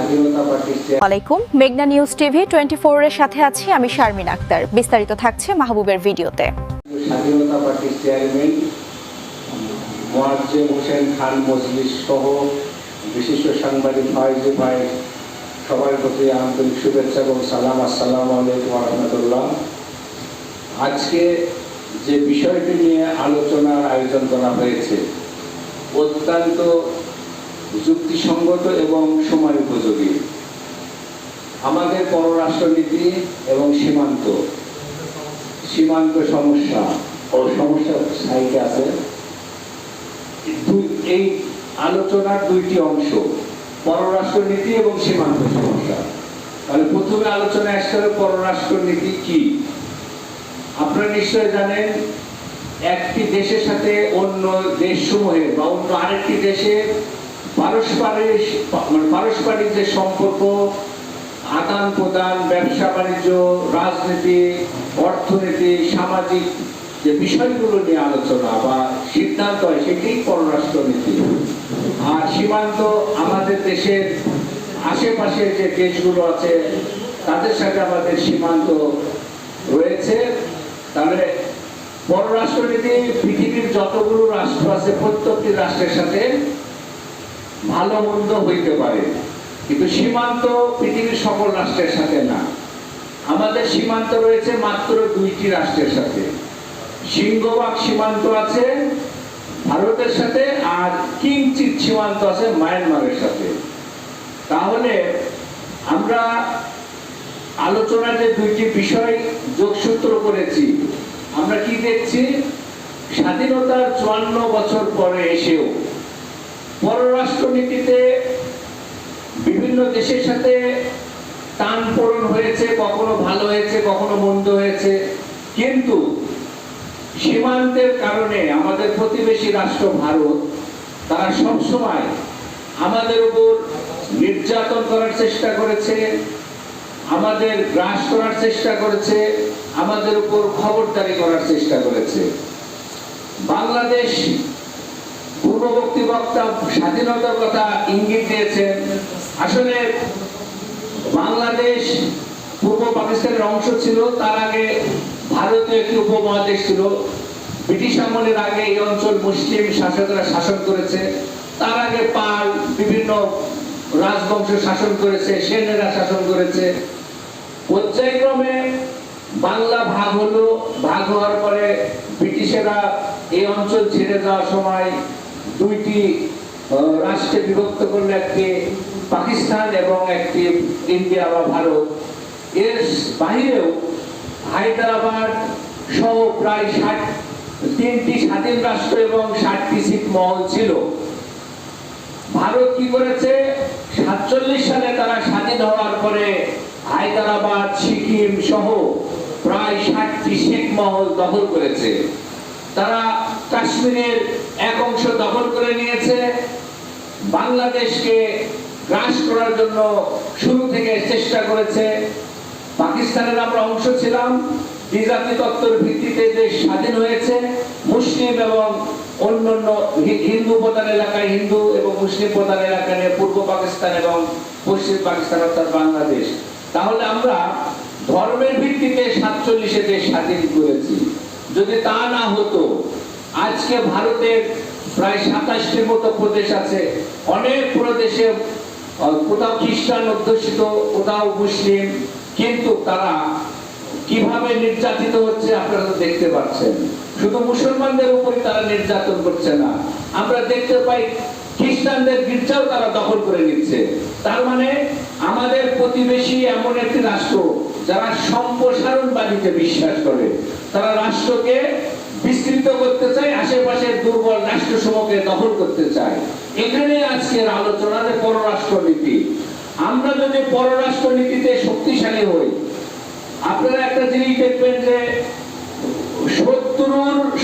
আলাইকুম, মেঘনা news TV 24 এর সাথে আছি আমি শারমিন আক্তার। বিস্তারিত থাকছে মাহবুবের ভিডিওতে। স্বাধীনতা পার্টির চেয়ারম্যান মোয়াজ্জেম হোসেন খান মজলিস সহ বিশিষ্ট সাংবাদিক ফয়েজি ভাই, সবার প্রতি আন্তরিক শুভেচ্ছা এবং সালাম। আসসালামু আলাইকুম ওয়া রাহমাতুল্লাহ। আজকে যে বিষয়টি নিয়ে আলোচনার আয়োজন করা হয়েছে অত্যন্ত যুক্তিসঙ্গত এবং সময় উপযোগী। আমাদের পররাষ্ট্রনীতি এবং সীমান্ত সমস্যা ও সমস্যা সাইকে আছে। এই আলোচনার দুইটি অংশ, পররাষ্ট্রনীতি এবং সীমান্ত সমস্যা। তাহলে প্রথমে আলোচনা আসতে হবে পররাষ্ট্রনীতি কি। আপনারা নিশ্চয় জানেন, একটি দেশের সাথে অন্য দেশসমূহের বা অন্য আরেকটি দেশের পারস্পরিক যে সম্পর্ক, আদান প্রদান, ব্যবসা বাণিজ্য, রাজনীতি, অর্থনীতি, সামাজিক যে বিষয়গুলো নিয়ে আলোচনা বা সিদ্ধান্ত হয় সেটাই পররাষ্ট্রনীতি। আর সীমান্ত আমাদের দেশের আশেপাশে যে দেশগুলো আছে তাদের সাথে আমাদের সীমান্ত রয়েছে। তাহলে পররাষ্ট্রনীতি পৃথিবীর যতগুলো রাষ্ট্র আছে প্রত্যেকটি রাষ্ট্রের সাথে ভালো মন্দ হইতে পারে, কিন্তু সীমান্ত পৃথিবীর সকল রাষ্ট্রের সাথে না। আমাদের সীমান্ত রয়েছে মাত্র দুইটি রাষ্ট্রের সাথে। সিংহভাগ সীমান্ত আছে ভারতের সাথে, আর কিঞ্চিত সীমান্ত আছে মায়ানমারের সাথে। তাহলে আমরা আলোচনায় যে দুইটি বিষয় যোগসূত্র করেছি, আমরা কি দেখছি, স্বাধীনতার 54 বছর পরে এসেও পররাষ্ট্রনীতিতে বিভিন্ন দেশের সাথে টানপোড়েন হয়েছে, কখনো ভালো হয়েছে, কখনো মন্দ হয়েছে, কিন্তু সীমান্তের কারণে আমাদের প্রতিবেশী রাষ্ট্র ভারত, তারা সবসময় আমাদের উপর নির্যাতন করার চেষ্টা করেছে, আমাদের গ্রাস করার চেষ্টা করেছে, আমাদের উপর খবরদারি করার চেষ্টা করেছে। বাংলাদেশ পূর্ববর্তী বক্তা স্বাধীনতার কথা ইঙ্গিত দিয়েছেন। আসলে বাংলাদেশ পূর্ব পাকিস্তানের অংশ ছিল, তার আগে ভারতীয় একটি উপমহাদেশ ছিল। ব্রিটিশ আমলের আগে এই অঞ্চল মুসলিম শাসকরা শাসন করেছে, তার আগে পাল বিভিন্ন রাজবংশ শাসন করেছে, সেনেরা শাসন করেছে। পর্যায়ক্রমে বাংলা ভাগ হলো, ভাগ হওয়ার পরে ব্রিটিশেরা এই অঞ্চল ছেড়ে যাওয়ার সময় দুইটি রাষ্ট্রে বিভক্ত করলো, একটি পাকিস্তান এবং একটি ইন্ডিয়া বা ভারত। এর বাহিরেও হায়দ্রাবাদ সহ প্রায় 3টি স্বাধীন রাষ্ট্র এবং 60টি ছিট মহল ছিল। ভারত কি করেছে, 47 সালে তারা স্বাধীন হওয়ার পরে হায়দ্রাবাদ, সিকিম সহ প্রায় 60টি ছিট মহল দখল করেছে। তারা কাশ্মীরের এক অংশ দখল করে নিয়েছে। বাংলাদেশকে গ্রাস করার জন্য শুরু থেকে চেষ্টা করেছে। পাকিস্তানের আমরা অংশ ছিলাম। দ্বিজাতি তত্ত্বের ভিত্তিতে দেশ স্বাধীন হয়েছে। মুসলিম এবং অন্যান্য হিন্দু প্রধান এলাকায় হিন্দু এবং মুসলিম প্রধান এলাকা নিয়ে পূর্ব পাকিস্তান এবং পশ্চিম পাকিস্তান অর্থাৎ বাংলাদেশ। তাহলে আমরা ধর্মের ভিত্তিতে 47-এ দেশ স্বাধীন করেছি। যদি তা না হতো, আজকে ভারতের প্রায় 27টির মতো প্রদেশ আছে। অনেক প্রদেশে কোথাও খ্রিস্টান অধ্যুষিত, কোথাও মুসলিম, কিন্তু তারা কিভাবে নির্যাতিত হচ্ছে আপনারা তো দেখতে পাচ্ছেন। শুধু মুসলমানদের উপরই তারা নির্যাতন করছে না, আমরা দেখতে পাই খ্রিস্টানদের গির্জাও তারা দখল করে নিচ্ছে। তার মানে আমাদের প্রতিবেশী এমন একটি রাষ্ট্র যারা সম্প্রসারণবাদীতে বিশ্বাস করে, তারা রাষ্ট্রকে বিস্তৃত করতে চায়, আশেপাশের দুর্বল রাষ্ট্রসমূহকে দখল করতে চায়। এখানে আজকের আলোচনাতে পররাষ্ট্রনীতি। আমরা যদি পররাষ্ট্রনীতিতে শক্তিশালী হই, আপনারা একটা জিনিস দেখবেন যে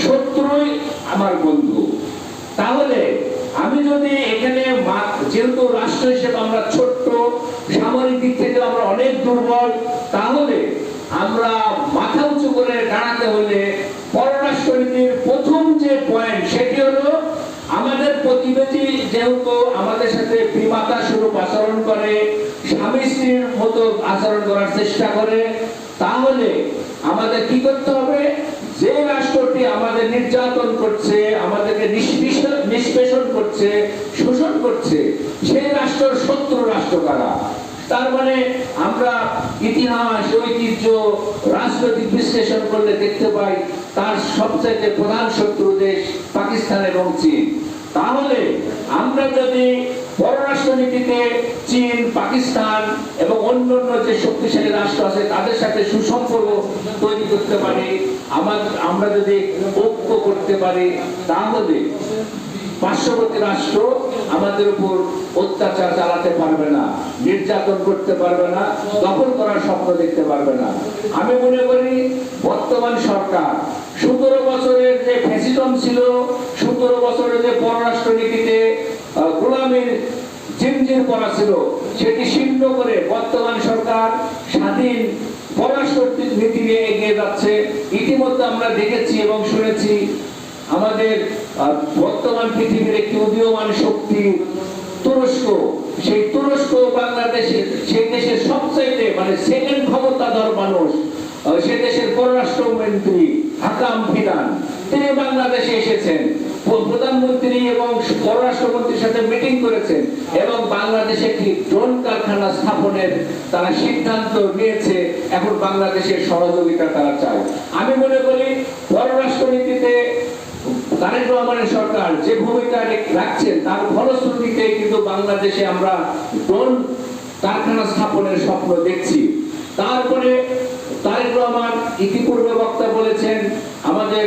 শত্রুই আমার বন্ধু। তাহলে আমি যদি এখানে, যেহেতু রাষ্ট্র হিসেবে আমরা ছোট্ট, সামরিক দিক থেকে আমরা অনেক দুর্বল, তাহলে আমরা মাথা উঁচু করে দাঁড়াতে হলে পররাষ্ট্রনীতির প্রথম যে পয়েন্ট সেটি হলো আমাদের প্রতিবেশী যেহেতু আমাদের সাথে বিমাতা স্বরূপ আচরণ করে, স্বামী স্ত্রীর মতো আচরণ করার চেষ্টা করে, তাহলে আমাদের কি করতে হবে? যে রাষ্ট্রটি আমাদের নির্যাতন করছে, আমাদেরকে নিষ্পেষণ করছে, শোষণ করছে, সেই রাষ্ট্রের শত্রু রাষ্ট্র কারা? তার মানে আমরা ইতিহাস, ঐতিহ্য, রাজনৈতিক বিশ্লেষণ করলে দেখতে পাই তার সবচেয়ে প্রধান শত্রু দেশ পাকিস্তান এবং চীন। তাহলে আমরা যদি পররাষ্ট্রনীতিতে চীন, পাকিস্তান এবং অন্যান্য যে শক্তিশালী রাষ্ট্র আছে তাদের সাথে সুসম্পর্ক তৈরি করতে পারি, আমরা যদি ঐক্য করতে পারি, তাহলে পার্শ্ববর্তী রাষ্ট্র আমাদের উপর অত্যাচার চালাতে পারবে না, নির্যাতন করতে পারবে না, দখল করার স্বপ্ন দেখতে পারবে না। আমি মনে করি বর্তমান সরকার 17 বছরের যে ফ্যাসিজম ছিল, 17 বছরের যে পররাষ্ট্র নীতিতে গোলামীর জিনজির পড়া ছিল, সেটি ছিন্ন করে বর্তমান সরকার স্বাধীন পররাষ্ট্র নীতি নিয়ে এগিয়ে যাচ্ছে। ইতিমধ্যে আমরা দেখেছি এবং শুনেছি আমাদের বর্তমান পৃথিবীর একটি উদীয়মান শক্তি তুরস্ক, সেই তুরস্ক বাংলাদেশে, সেই দেশের সবচাইতে মানে সেকেন্ড ক্ষমতাধর মানুষ, সে দেশের পররাষ্ট্রমন্ত্রী হাকাম ফিদান, তিনি বাংলাদেশে এসেছেন, প্রধানমন্ত্রী এবং পররাষ্ট্রমন্ত্রীর সাথে মিটিং করেছেন এবং বাংলাদেশে একটি ড্রোন কারখানা স্থাপনের তারা সিদ্ধান্ত নিয়েছে। এখন বাংলাদেশের সহযোগিতা তারা চায়। আমি মনে করি পররাষ্ট্রনীতিতে তারেক রহমানের সরকার যে ভূমিকা রাখছেন তার ফলশ্রুতিতে কিন্তু বাংলাদেশে আমরা ড্রোন কারখানা স্থাপনের স্বপ্ন দেখছি। তারপরে তারেক রহমান ইতিপূর্বে বক্তা বলেছেন, আমাদের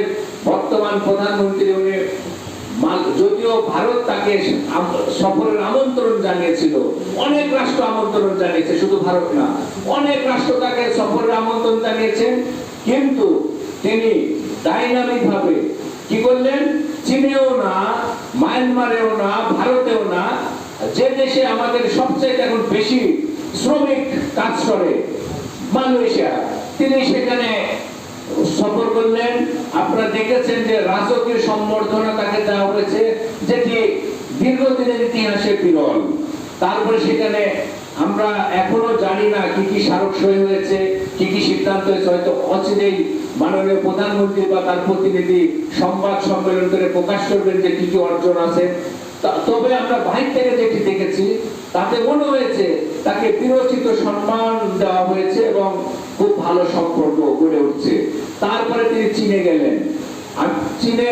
বর্তমান প্রধানমন্ত্রী উনি, যদিও ভারত তাকে সফরের আমন্ত্রণ জানিয়েছিল, অনেক রাষ্ট্র আমন্ত্রণ জানিয়েছে, শুধু ভারত না, অনেক রাষ্ট্র তাকে সফরের আমন্ত্রণ জানিয়েছেন, কিন্তু তিনি ডাইনামিক ভাবে কি করলেন? চীনেও না, মায়ানমারেও না, ভারতেও না, যে দেশে আমাদের সবচেয়ে এখন বেশি শ্রমিক কাজ করে, মালয়েশিয়া, তিনি সেখানে সফর করলেন। আপনারা দেখেছেন যে রাজকীয় সম্বর্ধনা তাকে দেওয়া হয়েছে, যেটি দীর্ঘদিনের ইতিহাসে বিরল। তারপরে সেখানে আমরা এখনো জানি না কি কি স্মারক সই হয়েছে, কি কি সিদ্ধান্ত হয়েছে, হয়তো অচিরেই মাননীয় প্রধানমন্ত্রী বা তার প্রতিনিধি সংবাদ সম্মেলন করে প্রকাশ করবেন যে কি কি অর্জন আছে। তবে আমরা বাহির থেকে যেটি দেখেছি তাতে মনে হয়েছে তাকে বিরচিত সম্মান দেওয়া হয়েছে এবং খুব ভালো সম্পর্ক গড়ে উঠছে। তারপরে তিনি চীনে গেলেন। আর চীনে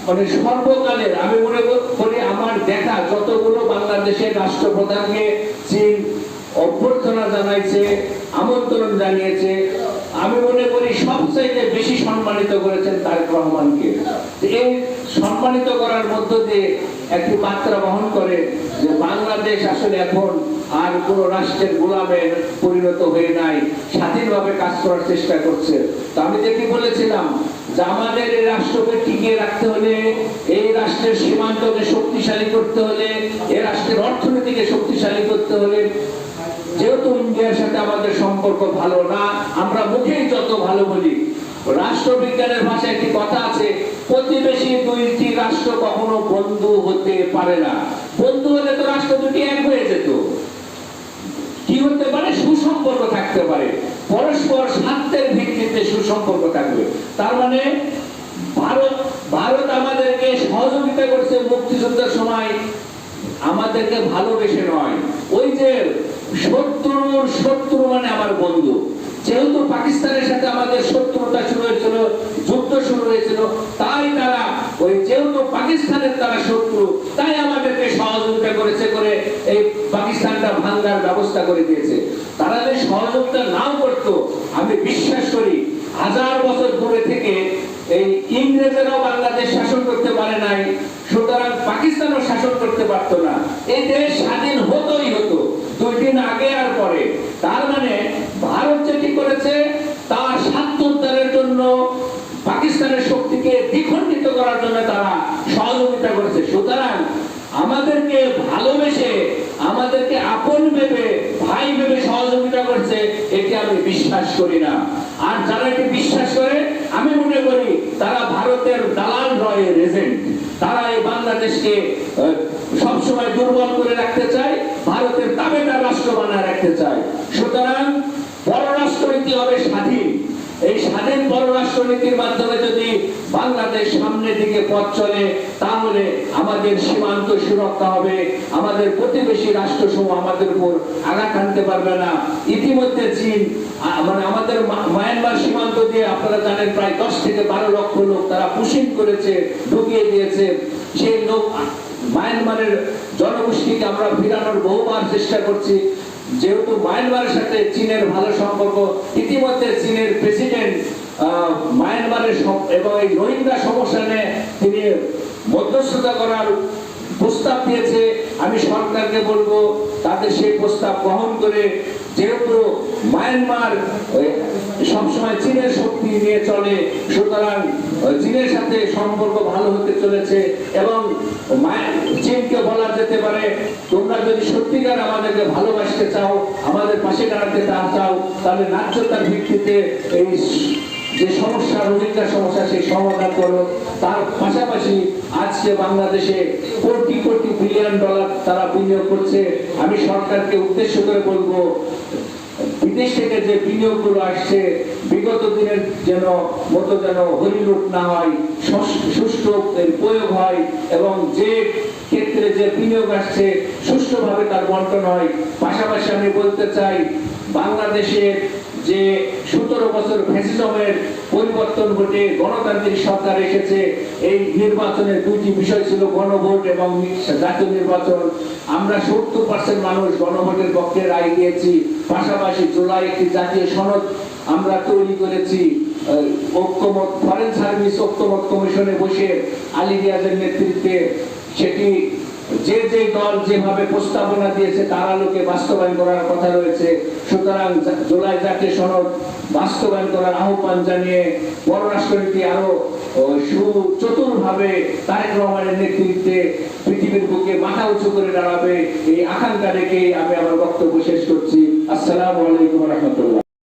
মানে সর্বকালের, আমি মনে করি আমার দেখা যতগুলো বাংলাদেশের রাষ্ট্রপ্রধানকে চীন অভ্যর্থনা জানাইছে, আমন্ত্রণ জানিয়েছে, আমি মনে করি সবচাইতে বেশি সম্মানিত করেছেন তারেক রহমানকে। এই সম্মানিত করার মধ্য দিয়ে একটি বার্তা বহন করে যে বাংলাদেশ আসলে এখন আর কোন রাষ্ট্রের গোলামে পরিণত হয়ে নাই, স্বাধীনভাবে কাজ করার চেষ্টা করছে। তো আমি যেটি বলেছিলাম যে আমাদের এই রাষ্ট্রকে টিকিয়ে রাখতে হলে, এই রাষ্ট্রের সীমান্তকে শক্তিশালী করতে হলে, এই রাষ্ট্রের অর্থনীতিকে শক্তিশালী করতে হলে, যেহেতু ইন্ডিয়ার সাথে আমাদের সম্পর্ক ভালো না, আমরা মুখেই যত ভালো বলি, রাষ্ট্রবিজ্ঞানের ভাষায় একটি কথা আছে, প্রতিবেশী দুইটি রাষ্ট্র কখনো বন্ধু হতে পারে না। বন্ধু হলে তো রাষ্ট্র দুটি এক হয়ে যেত। কি হতে পারে? সুসম্পর্ক থাকতে পারে, পরস্পর স্বার্থের ভিত্তিতে সুসম্পর্ক থাকবে। তার মানে ভারত আমাদেরকে সহযোগিতা করছে মুক্তিযুদ্ধের সময়, আমাদেরকে ভালোবেসে নয়। ওই যে শত্রু মানে আমার বন্ধু, যেহেতু পাকিস্তানের সাথে আমাদের শত্রুতা শুরু হয়েছিল, যুদ্ধ শুরু হয়েছিল, তাই তারা ওই যেহেতু পাকিস্তানের তারা শত্রু, তাই আমাদেরকে সহযোগিতা করেছে, করে এই পাকিস্তানটা ভাঙার ব্যবস্থা করে দিয়েছে। তারা যে সহযোগিতা নাও করতো, আমি বিশ্বাস করি 1000 বছর দূরে থেকে এই ইংরেজরাও বাংলাদেশ শাসন করতে পারে নাই, সুতরাং পাকিস্তানও শাসন করতে পারতো না। এই দেশ স্বাধীন হতোই হতো 2 দিন আগে আর পরে। তার মানে ভারত যেটি করেছে তার স্বার্থ উদ্ধারের জন্য, পাকিস্তানের শক্তিকে দ্বিখণ্ডিত করার জন্য তারা সহযোগিতা করেছে। সুতরাং আমাদেরকে ভালোবেসে, আমাদেরকে আপন ভেবে, ভাই ভেবে সহযোগিতা করছে, এটি আমি বিশ্বাস করি না। আর যারা এটি বিশ্বাস করে, আমি মনে করি তারা ভারতের দালাল রয়ের এজেন্ট। তারা এই বাংলাদেশকে সবসময় দুর্বল করে রাখতে চায়, ভারতের দাবেদার রাষ্ট্র বানায় রাখতে চায়। সুতরাং পররাষ্ট্রনীতি হবে স্বাধীন। এই স্বাধীন পররাষ্ট্রনীতির মাধ্যমে যদি বাংলাদেশ সামনের দিকে পথ চলে, তাহলে আমাদের সীমান্ত সুরক্ষা হবে, আমাদের প্রতিবেশী রাষ্ট্রসমূহ আমাদের উপর আঘাত আনতে পারবে না। ইতিমধ্যে চীন মানে আমাদের মায়ানমার সীমান্ত দিয়ে আপনারা জানেন প্রায় 10 থেকে 12 লক্ষ লোক তারা পুশিং করেছে, ঢুকিয়ে দিয়েছে। সেই লোক মায়ানমারের জনগোষ্ঠীকে আমরা ফিরানোর বহুবার চেষ্টা করছি। যেহেতু মায়ানমারের সাথে চীনের ভালো সম্পর্ক, ইতিমধ্যে চীনের প্রেসিডেন্ট মায়ানমারের এবং এই রোহিঙ্গা সমস্যা নিয়ে তিনি মধ্যস্থতা করার প্রস্তাব দিয়েছে। আমি সরকারকে বলবো তাদের সেই প্রস্তাব গ্রহণ করে, যেহেতু মায়ানমার সবসময় চীনের শক্তি নিয়ে চলে, সুতরাং চীনের সাথে সম্পর্ক ভালো হতে চলেছে এবং চীনকে বলা যেতে পারে তোমরা যদি সত্যিকার আমাদেরকে ভালোবাসতে চাও, আমাদের পাশে দাঁড়াতে চাও, তাহলে ন্যায্যতার ভিত্তিতে এই যে সমস্যা রোহিঙ্গা সমস্যা সেই সমাধান করো। তার পাশাপাশি আজকে বাংলাদেশে কোটি কোটি বিলিয়ন ডলার তারা বিনিয়োগ করছে। আমি সরকারকে উদ্দেশ্য করে বলবো বিদেশ থেকে যে বিনিয়োগগুলো আসছে বিগত দিনের মতো যেন হরিলুট না হয়, সুষ্ঠু প্রয়োগ হয় এবং যে ক্ষেত্রে যে বিনিয়োগ আসছে সুষ্ঠুভাবে তার বন্টন হয়। পাশাপাশি আমি বলতে চাই বাংলাদেশে যে 17 বছর ফ্যাসিজমের পরিবর্তন ঘটে গণতান্ত্রিক সরকার এসেছে, এই নির্বাচনের দুইটি বিষয় ছিল গণভোট এবং জাতীয় নির্বাচন। আমরা 70% মানুষ গণভোটের পক্ষে রায় দিয়েছি। পাশাপাশি জুলাই একটি জাতীয় সনদ আমরা তৈরি করেছি। ঐক্যমত ফরেন সার্ভিস ঐক্যমত কমিশনে বসে আলী রিয়াজের নেতৃত্বে সেটি যে যে দল যেভাবে প্রস্তাবনা দিয়েছে তার আলোকে বাস্তবায়ন করার কথা রয়েছে। সুতরাং জুলাই জাতীয় সনদ বাস্তবায়ন করার আহ্বান জানিয়ে পররাষ্ট্রনীতি আরো সুচতুরভাবে তারেক রহমানের নেতৃত্বে পৃথিবীর বুকে মাথা উঁচু করে দাঁড়াবে, এই আকাঙ্ক্ষা রেখে আমি আমার বক্তব্য শেষ করছি। আসসালামু আলাইকুম ওয়া রাহমাতুল্লাহ।